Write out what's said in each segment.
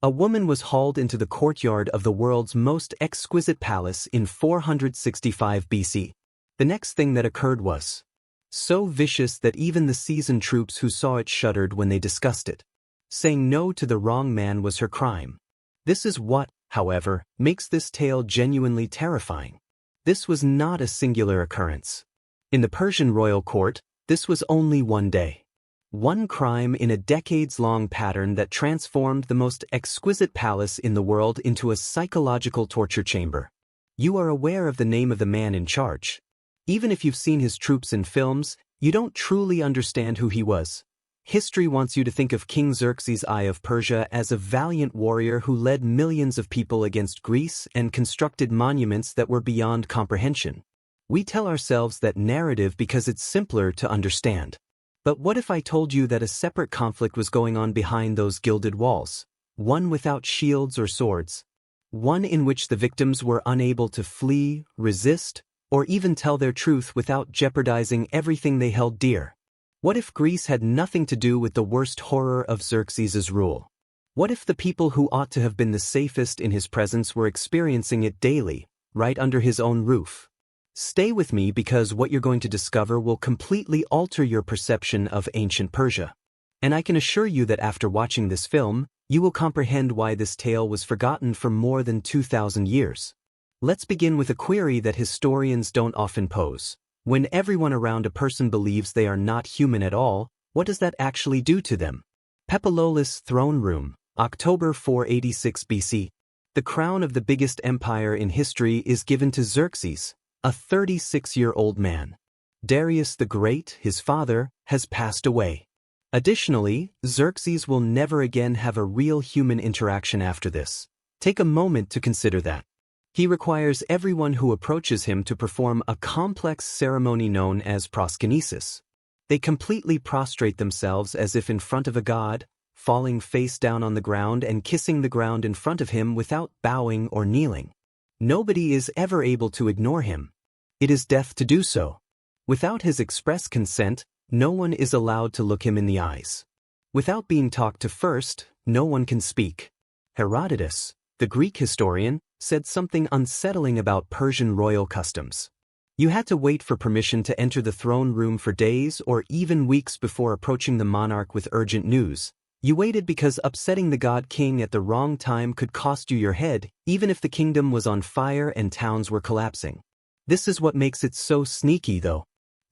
A woman was hauled into the courtyard of the world's most exquisite palace in 465 BC. The next thing that occurred was so vicious that even the seasoned troops who saw it shuddered when they discussed it. Saying no to the wrong man was her crime. This is what, however, makes this tale genuinely terrifying. This was not a singular occurrence. In the Persian royal court, this was only one day. One crime in a decades-long pattern that transformed the most exquisite palace in the world into a psychological torture chamber. You are aware of the name of the man in charge. Even if you've seen his troops in films, you don't truly understand who he was. History wants you to think of King Xerxes I of Persia as a valiant warrior who led millions of people against Greece and constructed monuments that were beyond comprehension. We tell ourselves that narrative because it's simpler to understand. But what if I told you that a separate conflict was going on behind those gilded walls? One without shields or swords. One in which the victims were unable to flee, resist, or even tell their truth without jeopardizing everything they held dear. What if Greece had nothing to do with the worst horror of Xerxes' rule? What if the people who ought to have been the safest in his presence were experiencing it daily, right under his own roof? Stay with me because what you're going to discover will completely alter your perception of ancient Persia. And I can assure you that after watching this film, you will comprehend why this tale was forgotten for more than 2,000 years. Let's begin with a query that historians don't often pose. When everyone around a person believes they are not human at all, what does that actually do to them? Pepololis' throne room, October 486 BC. The crown of the biggest empire in history is given to Xerxes, a 36-year-old man. Darius the Great, his father, has passed away. Additionally, Xerxes will never again have a real human interaction after this. Take a moment to consider that. He requires everyone who approaches him to perform a complex ceremony known as proskynesis. They completely prostrate themselves as if in front of a god, falling face down on the ground and kissing the ground in front of him without bowing or kneeling. Nobody is ever able to ignore him. It is death to do so. Without his express consent, no one is allowed to look him in the eyes. Without being talked to first, no one can speak. Herodotus, the Greek historian, said something unsettling about Persian royal customs. You had to wait for permission to enter the throne room for days or even weeks before approaching the monarch with urgent news. You waited because upsetting the god king at the wrong time could cost you your head, even if the kingdom was on fire and towns were collapsing. This is what makes it so sneaky, though.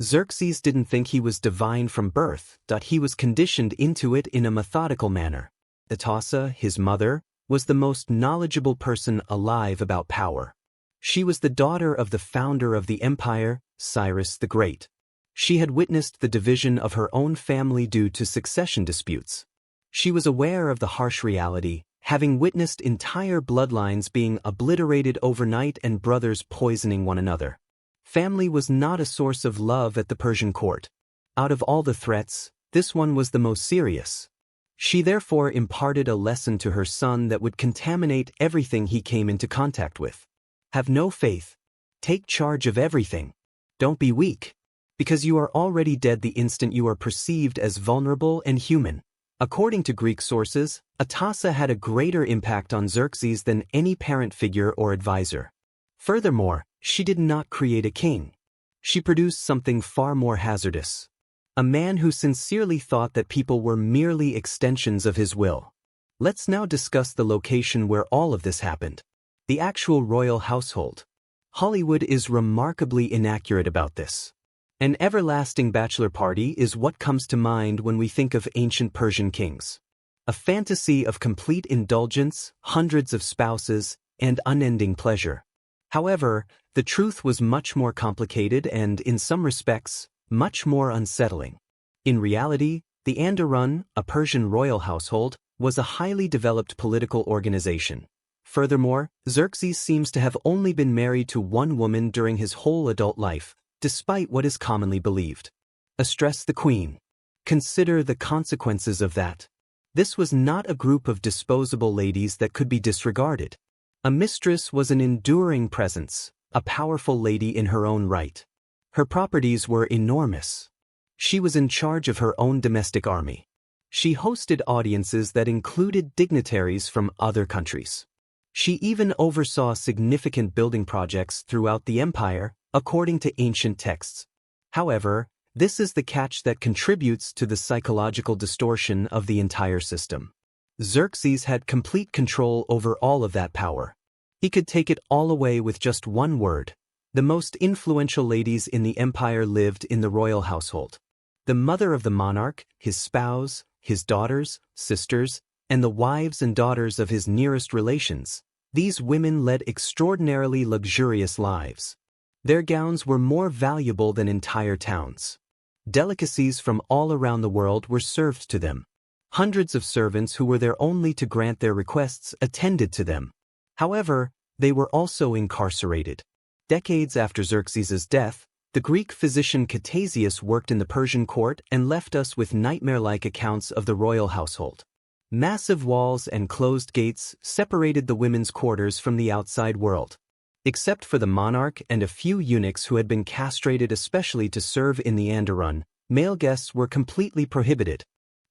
Xerxes didn't think he was divine from birth, he was conditioned into it in a methodical manner. Atassa, his mother, was the most knowledgeable person alive about power. She was the daughter of the founder of the empire, Cyrus the Great. She had witnessed the division of her own family due to succession disputes. She was aware of the harsh reality, having witnessed entire bloodlines being obliterated overnight and brothers poisoning one another. Family was not a source of love at the Persian court. Out of all the threats, this one was the most serious. She therefore imparted a lesson to her son that would contaminate everything he came into contact with. Have no faith. Take charge of everything. Don't be weak. Because you are already dead the instant you are perceived as vulnerable and human. According to Greek sources, Atassa had a greater impact on Xerxes than any parent figure or advisor. Furthermore, she did not create a king. She produced something far more hazardous. A man who sincerely thought that people were merely extensions of his will. Let's now discuss the location where all of this happened. The actual royal household. Hollywood is remarkably inaccurate about this. An everlasting bachelor party is what comes to mind when we think of ancient Persian kings. A fantasy of complete indulgence, hundreds of spouses, and unending pleasure. However, the truth was much more complicated and, in some respects, much more unsettling. In reality, the Anderun, a Persian royal household, was a highly developed political organization. Furthermore, Xerxes seems to have only been married to one woman during his whole adult life, despite what is commonly believed. Address the queen. Consider the consequences of that. This was not a group of disposable ladies that could be disregarded. A mistress was an enduring presence, a powerful lady in her own right. Her properties were enormous. She was in charge of her own domestic army. She hosted audiences that included dignitaries from other countries. She even oversaw significant building projects throughout the empire, according to ancient texts. However, this is the catch that contributes to the psychological distortion of the entire system. Xerxes had complete control over all of that power. He could take it all away with just one word. The most influential ladies in the empire lived in the royal household. The mother of the monarch, his spouse, his daughters, sisters, and the wives and daughters of his nearest relations. These women led extraordinarily luxurious lives. Their gowns were more valuable than entire towns. Delicacies from all around the world were served to them. Hundreds of servants who were there only to grant their requests attended to them. However, they were also incarcerated. Decades after Xerxes' death, the Greek physician Ctesias worked in the Persian court and left us with nightmare-like accounts of the royal household. Massive walls and closed gates separated the women's quarters from the outside world. Except for the monarch and a few eunuchs who had been castrated especially to serve in the Anderun, male guests were completely prohibited.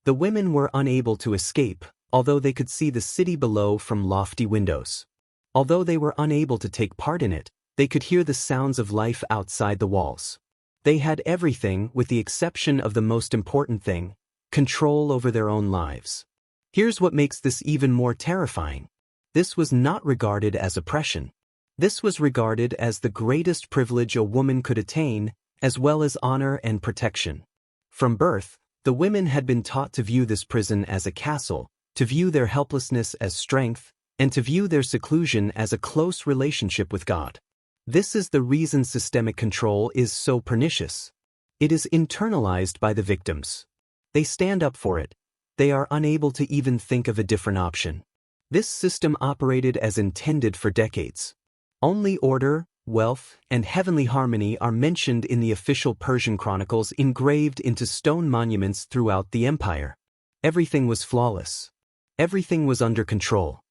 The women were unable to escape, although they could see the city below from lofty windows. Although they were unable to take part in it, they could hear the sounds of life outside the walls. They had everything with the exception of the most important thing: control over their own lives. Here's what makes this even more terrifying. This was not regarded as oppression. This was regarded as the greatest privilege a woman could attain, as well as honor and protection. From birth, the women had been taught to view this prison as a castle, to view their helplessness as strength, and to view their seclusion as a close relationship with God. This is the reason systemic control is so pernicious. It is internalized by the victims. They stand up for it. They are unable to even think of a different option. This system operated as intended for decades. Only order, wealth, and heavenly harmony are mentioned in the official Persian chronicles engraved into stone monuments throughout the empire. Everything was flawless. Everything was under control.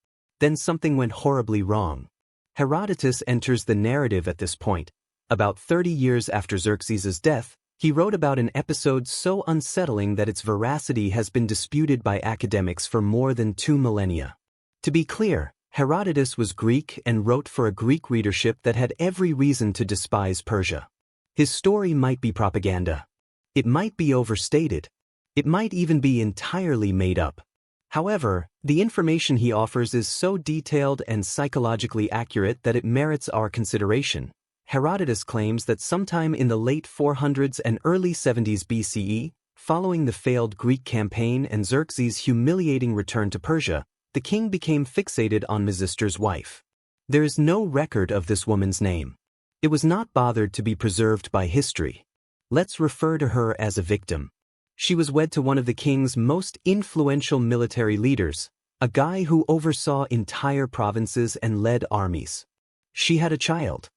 Then something went horribly wrong. Herodotus enters the narrative at this point. About 30 years after Xerxes' death, he wrote about an episode so unsettling that its veracity has been disputed by academics for more than 2 millennia. To be clear, Herodotus was Greek and wrote for a Greek readership that had every reason to despise Persia. His story might be propaganda. It might be overstated. It might even be entirely made up. However, the information he offers is so detailed and psychologically accurate that it merits our consideration. Herodotus claims that sometime in the late 400s and early 70s BCE, following the failed Greek campaign and Xerxes' humiliating return to Persia, the king became fixated on Misister's wife. There is no record of this woman's name. It was not bothered to be preserved by history. Let's refer to her as a victim. She was wed to one of the king's most influential military leaders, a guy who oversaw entire provinces and led armies. She had a child.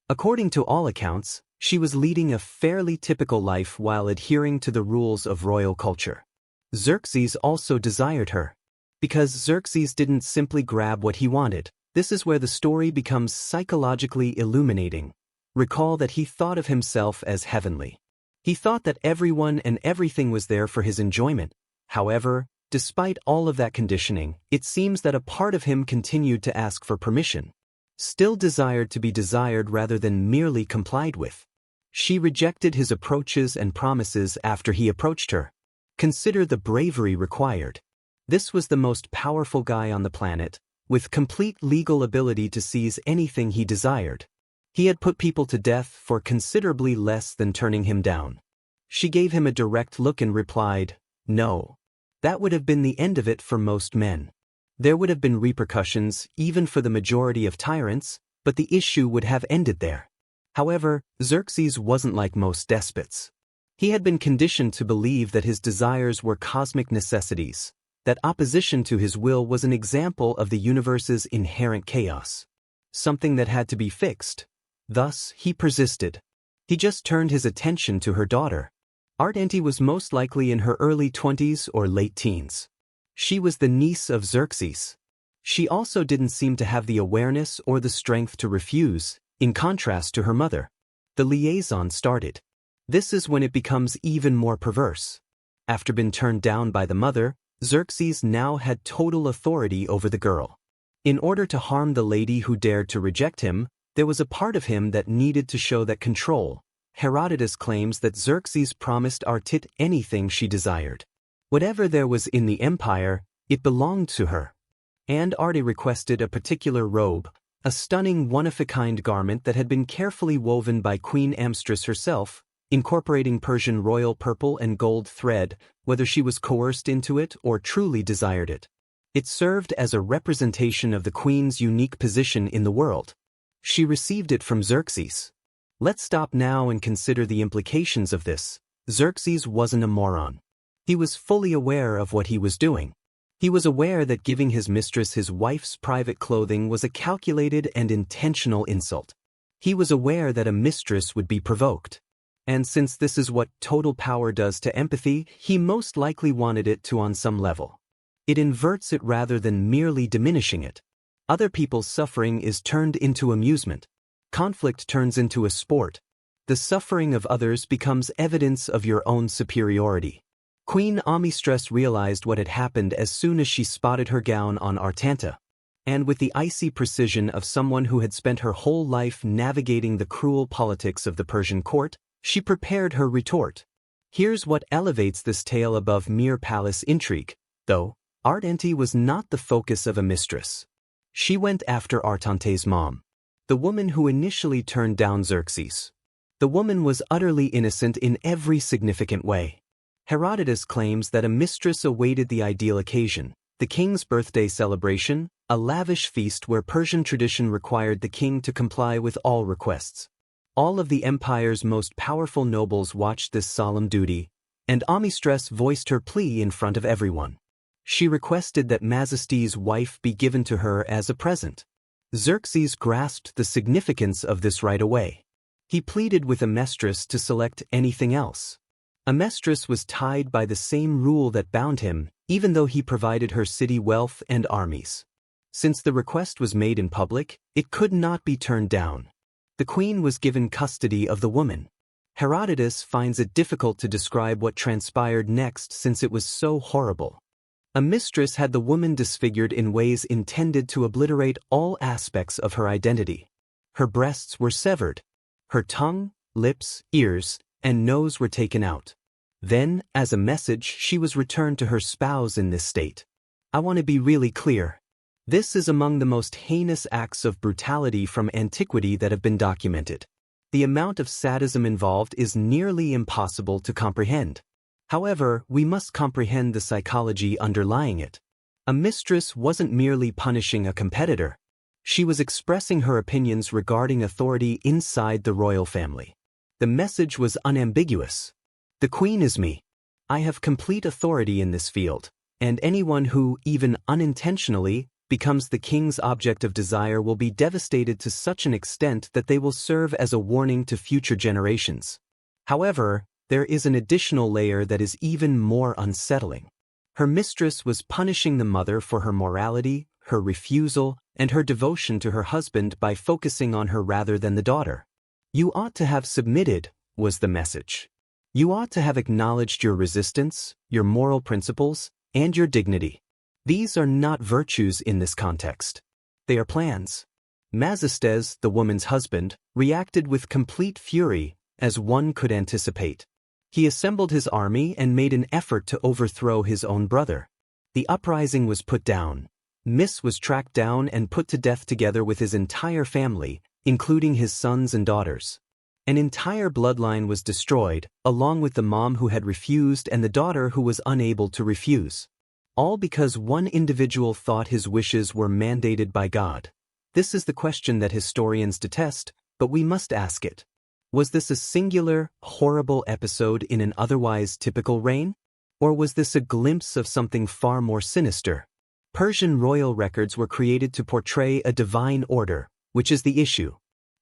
According to all accounts, she was leading a fairly typical life while adhering to the rules of royal culture. Xerxes also desired her. Because Xerxes didn't simply grab what he wanted, this is where the story becomes psychologically illuminating. Recall that he thought of himself as heavenly. He thought that everyone and everything was there for his enjoyment. However, despite all of that conditioning, it seems that a part of him continued to ask for permission. Still desired to be desired rather than merely complied with. She rejected his approaches and promises after he approached her. Consider the bravery required. This was the most powerful guy on the planet, with complete legal ability to seize anything he desired. He had put people to death for considerably less than turning him down. She gave him a direct look and replied, "No." That would have been the end of it for most men. There would have been repercussions, even for the majority of tyrants, but the issue would have ended there. However, Xerxes wasn't like most despots. He had been conditioned to believe that his desires were cosmic necessities, that opposition to his will was an example of the universe's inherent chaos, something that had to be fixed. Thus, he persisted. He just turned his attention to her daughter. Ardente was most likely in her early 20s or late teens. She was the niece of Xerxes. She also didn't seem to have the awareness or the strength to refuse, in contrast to her mother. The liaison started. This is when it becomes even more perverse. After being turned down by the mother, Xerxes now had total authority over the girl. In order to harm the lady who dared to reject him, there was a part of him that needed to show that control. Herodotus claims that Xerxes promised Artit anything she desired. Whatever there was in the empire, it belonged to her. And Arte requested a particular robe, a stunning one-of-a-kind garment that had been carefully woven by Queen Amstress herself, incorporating Persian royal purple and gold thread, whether she was coerced into it or truly desired it. It served as a representation of the queen's unique position in the world. She received it from Xerxes. Let's stop now and consider the implications of this. Xerxes wasn't a moron. He was fully aware of what he was doing. He was aware that giving his mistress his wife's private clothing was a calculated and intentional insult. He was aware that a mistress would be provoked. And since this is what total power does to empathy, he most likely wanted it to on some level. It inverts it rather than merely diminishing it. Other people's suffering is turned into amusement. Conflict turns into a sport. The suffering of others becomes evidence of your own superiority. Queen Amstress realized what had happened as soon as she spotted her gown on Artanta. And with the icy precision of someone who had spent her whole life navigating the cruel politics of the Persian court, she prepared her retort. Here's what elevates this tale above mere palace intrigue, though. Artante was not the focus of a mistress. She went after Artante's mom, the woman who initially turned down Xerxes. The woman was utterly innocent in every significant way. Herodotus claims that a mistress awaited the ideal occasion, the king's birthday celebration, a lavish feast where Persian tradition required the king to comply with all requests. All of the empire's most powerful nobles watched this solemn duty, and Amstress voiced her plea in front of everyone. She requested that Majesty's wife be given to her as a present. Xerxes grasped the significance of this right away. He pleaded with Amstress to select anything else. Amstress was tied by the same rule that bound him, even though he provided her city wealth and armies. Since the request was made in public, it could not be turned down. The queen was given custody of the woman. Herodotus finds it difficult to describe what transpired next since it was so horrible. A mistress had the woman disfigured in ways intended to obliterate all aspects of her identity. Her breasts were severed. Her tongue, lips, ears, and nose were taken out. Then, as a message, she was returned to her spouse in this state. I want to be really clear. This is among the most heinous acts of brutality from antiquity that have been documented. The amount of sadism involved is nearly impossible to comprehend. However, we must comprehend the psychology underlying it. A mistress wasn't merely punishing a competitor. She was expressing her opinions regarding authority inside the royal family. The message was unambiguous. The queen is me. I have complete authority in this field, and anyone who, even unintentionally, becomes the king's object of desire will be devastated to such an extent that they will serve as a warning to future generations. However, there is an additional layer that is even more unsettling. Her mistress was punishing the mother for her morality, her refusal, and her devotion to her husband by focusing on her rather than the daughter. You ought to have submitted, was the message. You ought to have acknowledged your resistance, your moral principles, and your dignity. These are not virtues in this context. They are plans. Mazestes, the woman's husband, reacted with complete fury, as one could anticipate. He assembled his army and made an effort to overthrow his own brother. The uprising was put down. Mis was tracked down and put to death together with his entire family, including his sons and daughters. An entire bloodline was destroyed, along with the mom who had refused and the daughter who was unable to refuse. All because one individual thought his wishes were mandated by God. This is the question that historians detest, but we must ask it. Was this a singular, horrible episode in an otherwise typical reign? Or was this a glimpse of something far more sinister? Persian royal records were created to portray a divine order, which is the issue.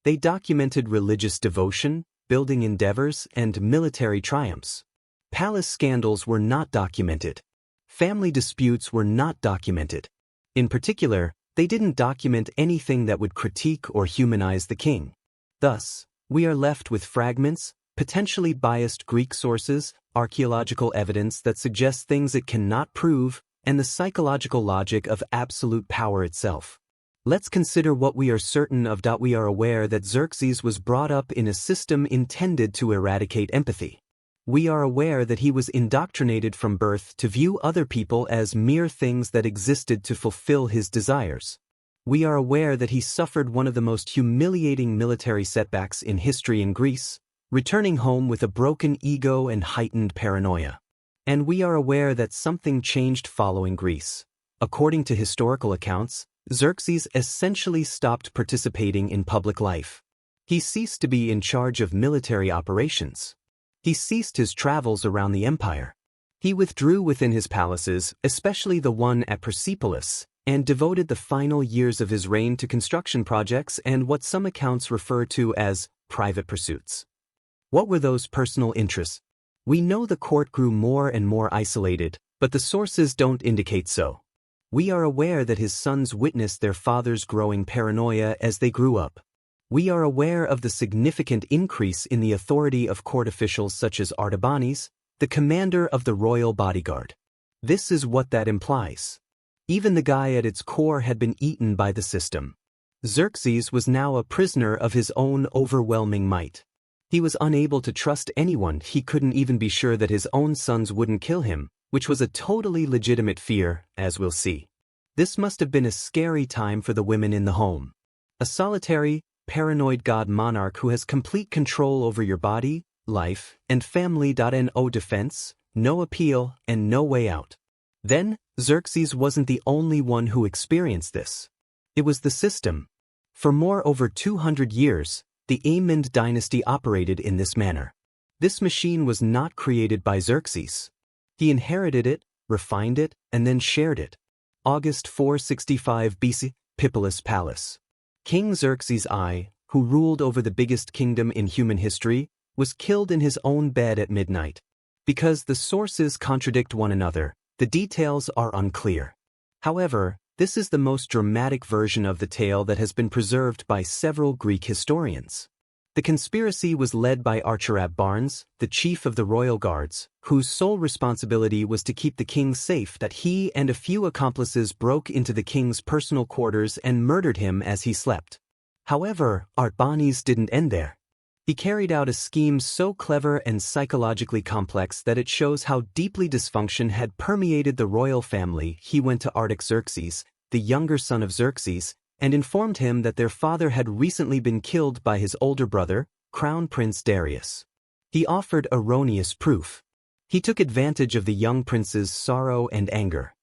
They documented religious devotion, building endeavors, and military triumphs. Palace scandals were not documented. Family disputes were not documented. In particular, they didn't document anything that would critique or humanize the king. Thus, we are left with fragments, potentially biased Greek sources, archaeological evidence that suggests things it cannot prove, and the psychological logic of absolute power itself. Let's consider what we are certain of. We are aware that Xerxes was brought up in a system intended to eradicate empathy. We are aware that he was indoctrinated from birth to view other people as mere things that existed to fulfill his desires. We are aware that he suffered one of the most humiliating military setbacks in history in Greece, returning home with a broken ego and heightened paranoia. And we are aware that something changed following Greece. According to historical accounts, Xerxes essentially stopped participating in public life. He ceased to be in charge of military operations. He ceased his travels around the empire. He withdrew within his palaces, especially the one at Persepolis, and devoted the final years of his reign to construction projects and what some accounts refer to as private pursuits. What were those personal interests? We know the court grew more and more isolated, but the sources don't indicate so. We are aware that his sons witnessed their father's growing paranoia as they grew up. We are aware of the significant increase in the authority of court officials such as Artabanes, the commander of the royal bodyguard. This is what that implies. Even the guy at its core had been eaten by the system. Xerxes was now a prisoner of his own overwhelming might. He was unable to trust anyone. He couldn't even be sure that his own sons wouldn't kill him, which was a totally legitimate fear, as we'll see. This must have been a scary time for the women in the home. A solitary, paranoid god monarch who has complete control over your body, life, and family. No defense, no appeal, and no way out. Then, Xerxes wasn't the only one who experienced this. It was the system. For over 200 years, the Aemon dynasty operated in this manner. This machine was not created by Xerxes. He inherited it, refined it, and then shared it. August 465 BC, Pippolis Palace. King Xerxes I, who ruled over the biggest kingdom in human history, was killed in his own bed at midnight. Because the sources contradict one another, the details are unclear. However, this is the most dramatic version of the tale that has been preserved by several Greek historians. The conspiracy was led by Archirab Barnes, the chief of the royal guards, whose sole responsibility was to keep the king safe. He and a few accomplices broke into the king's personal quarters and murdered him as he slept. However, Artabanes didn't end there. He carried out a scheme so clever and psychologically complex that it shows how deeply dysfunction had permeated the royal family. He went to Artaxerxes, the younger son of Xerxes, and informed him that their father had recently been killed by his older brother, Crown Prince Darius. He offered erroneous proof. He took advantage of the young prince's sorrow and anger.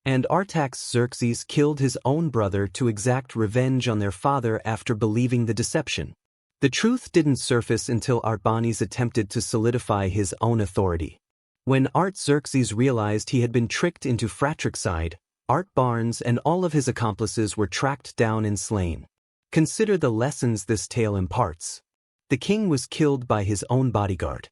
And Artaxerxes killed his own brother to exact revenge on their father after believing the deception. The truth didn't surface until Artabanes attempted to solidify his own authority. When Artaxerxes realized he had been tricked into fratricide, Barnes and all of his accomplices were tracked down and slain. Consider the lessons this tale imparts. The king was killed by his own bodyguard.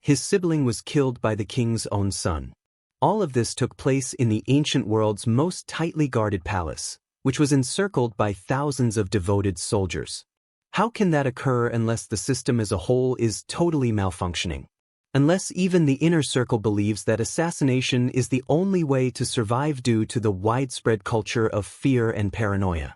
His sibling was killed by the king's own son. All of this took place in the ancient world's most tightly guarded palace, which was encircled by thousands of devoted soldiers. How can that occur unless the system as a whole is totally malfunctioning? Unless even the inner circle believes that assassination is the only way to survive due to the widespread culture of fear and paranoia.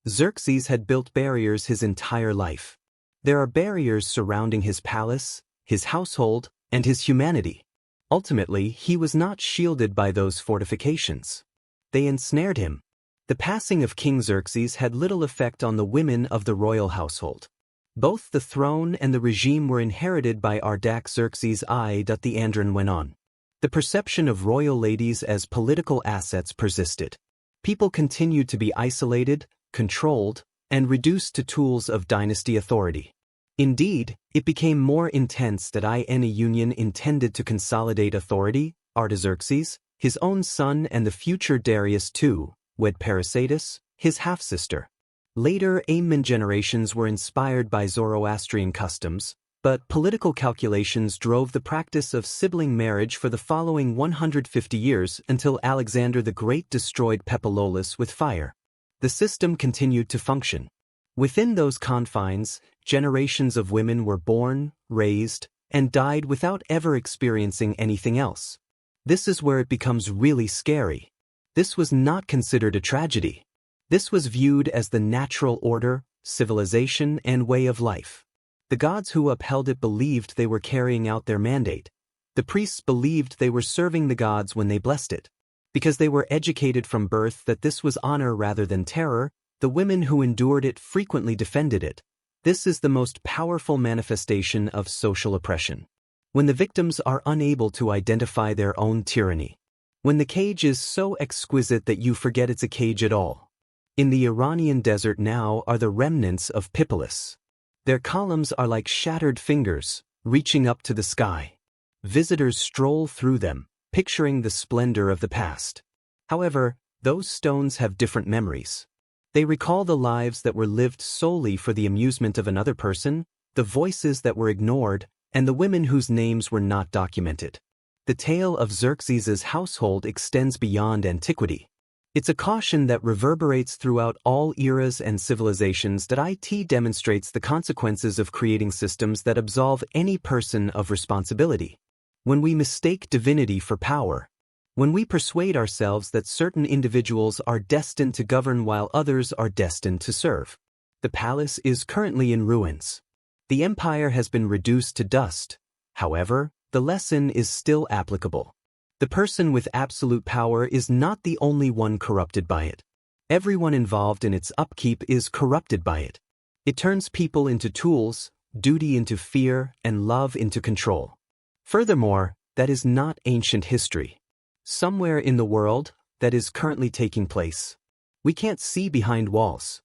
Xerxes had built barriers his entire life. There are barriers surrounding his palace, his household, and his humanity. Ultimately, he was not shielded by those fortifications. They ensnared him. The passing of King Xerxes had little effect on the women of the royal household. Both the throne and the regime were inherited by Artaxerxes I. The Anderun went on. The perception of royal ladies as political assets persisted. People continued to be isolated, controlled, and reduced to tools of dynasty authority. Indeed, it became more intense that in a union intended to consolidate authority. Artaxerxes, his own son and the future Darius II, wed Parysatis, his half-sister. Later Aemon generations were inspired by Zoroastrian customs, but political calculations drove the practice of sibling marriage for the following 150 years until Alexander the Great destroyed Pepilolis with fire. The system continued to function. Within those confines, generations of women were born, raised, and died without ever experiencing anything else. This is where it becomes really scary. This was not considered a tragedy. This was viewed as the natural order, civilization, and way of life. The gods who upheld it believed they were carrying out their mandate. The priests believed they were serving the gods when they blessed it. Because they were educated from birth that this was honor rather than terror, the women who endured it frequently defended it. This is the most powerful manifestation of social oppression. When the victims are unable to identify their own tyranny. When the cage is so exquisite that you forget it's a cage at all. In the Iranian desert now are the remnants of Pipilis. Their columns are like shattered fingers, reaching up to the sky. Visitors stroll through them, picturing the splendor of the past. However, those stones have different memories. They recall the lives that were lived solely for the amusement of another person, the voices that were ignored, and the women whose names were not documented. The tale of Xerxes's household extends beyond antiquity. It's a caution that reverberates throughout all eras and civilizations that it demonstrates the consequences of creating systems that absolve any person of responsibility. When we mistake divinity for power, when we persuade ourselves that certain individuals are destined to govern while others are destined to serve. The palace is currently in ruins. The empire has been reduced to dust. However, the lesson is still applicable. The person with absolute power is not the only one corrupted by it. Everyone involved in its upkeep is corrupted by it. It turns people into tools, duty into fear, and love into control. Furthermore, that is not ancient history. Somewhere in the world, that is currently taking place. We can't see behind walls.